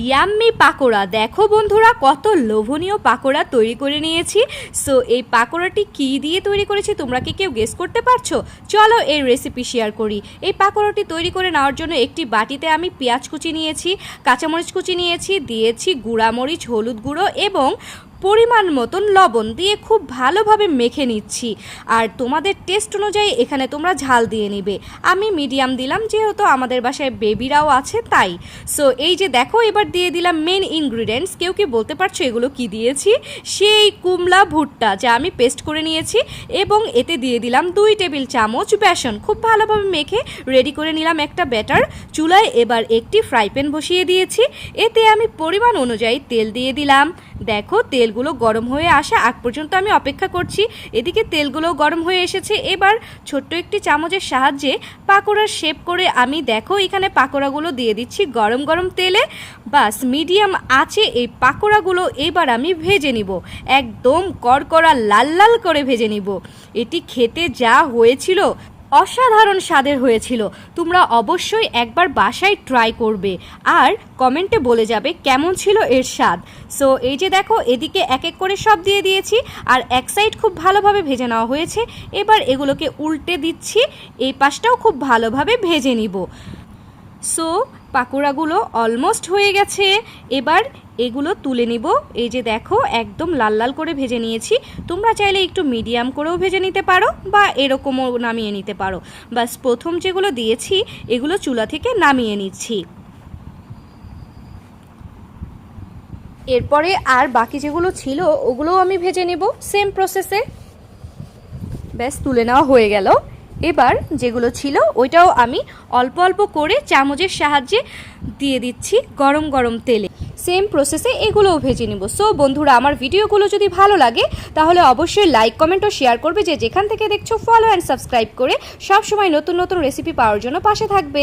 Yummy pakora. দেখো বন্ধুরা, কত লোভনীয় পাকোড়া তৈরি করে নিয়েছি। সো এই পাকোড়াটি কী দিয়ে তৈরি করেছি তোমরা কি কেউ গেস করতে পারছো? চলো এর রেসিপি শেয়ার করি। এই পাকোড়াটি তৈরি করে নেওয়ার জন্য একটি বাটিতে আমি পেঁয়াজ কুচি নিয়েছি, কাঁচামরিচ কুচি নিয়েছি, দিয়েছি গুঁড়ামরিচ, হলুদ গুঁড়ো এবং পরিমাণ মতন লবণ দিয়ে খুব ভালোভাবে মেখে নিচ্ছি। আর তোমাদের টেস্ট অনুযায়ী এখানে তোমরা ঝাল দিয়ে নিবে। আমি মিডিয়াম দিলাম, যেহেতু আমাদের বাসায় বেবিরাও আছে তাই। সো এই যে দেখো, এবার দিয়ে দিলাম মেন ইনগ্রিডিয়েন্টস। কেউ কি বলতে পারছো এগুলো কি দিয়েছি? সেই কুমড়া ভুট্টা যা আমি পেস্ট করে নিয়েছি, এবং এতে দিয়ে দিলাম 2 টেবিল চামচ বেসন। খুব ভালোভাবে মেখে রেডি করে নিলাম একটা ব্যাটার। চুলায় এবার একটি ফ্রাই প্যান বসিয়ে দিয়েছি। এতে আমি পরিমাণ অনুযায়ী তেল দিয়ে দিলাম। দেখো, তেলগুলো গরম হয়ে আসা আগ পর্যন্ত আমি অপেক্ষা করছি। এদিকে তেলগুলো গরম হয়ে এসেছে। এবার ছোট্ট একটি চামচের সাহায্যে পাকোড়ার শেপ করে আমি দেখো এখানে পাকোড়াগুলো দিয়ে দিচ্ছি গরম গরম তেলে। বাস মিডিয়াম আঁচে এই পাকোড়াগুলো এবার আমি ভেজে নিব, একদম কড়কড়া লাল লাল করে ভেজে নিব। এটি খেতে যা হয়েছিল অসাধারণ স্বাদের হয়েছিল। তোমরা অবশ্যই একবার বাসায় ট্রাই করবে আর কমেন্টে বলে যাবে কেমন ছিল এর স্বাদ। সো এই যে দেখো, এদিকে এক এক করে সব দিয়ে দিয়েছি আর এক সাইড খুব ভালোভাবে ভেজে নেওয়া হয়েছে। এবার এগুলোকে উল্টে দিচ্ছি, এই পাশটাও খুব ভালোভাবে ভেজে নিব। সো পাকোড়াগুলো অলমোস্ট হয়ে গেছে। এবার এগুলো তুলে নিব। এই যে দেখো, একদম লাল লাল করে ভেজে নিয়েছি। তোমরা চাইলে একটু মিডিয়াম করেও ভেজে নিতে পারো বা এরকমও নামিয়ে নিতে পারো। বাস প্রথম যেগুলো দিয়েছি এগুলো চুলা থেকে নামিয়ে নিচ্ছি। এরপরে আর বাকি যেগুলো ছিল ওগুলোও আমি ভেজে নেব সেম প্রসেসে। ব্যাস তুলে নেওয়া হয়ে গেল। এবার যেগুলো ছিল ওইটাও আমি অল্প অল্প করে চামচের সাহায্যে দিয়ে দিচ্ছি গরম গরম তেলে। সেম প্রসেসে এগুলোও ভেজে নেব। সো বন্ধুরা, আমার ভিডিওগুলো যদি ভালো লাগে তাহলে অবশ্যই লাইক, কমেন্ট ও শেয়ার করবে। যে যেখান থেকে দেখছো ফলো অ্যান্ড সাবস্ক্রাইব করে সবসময় নতুন নতুন রেসিপি পাওয়ার জন্য পাশে থাকবে।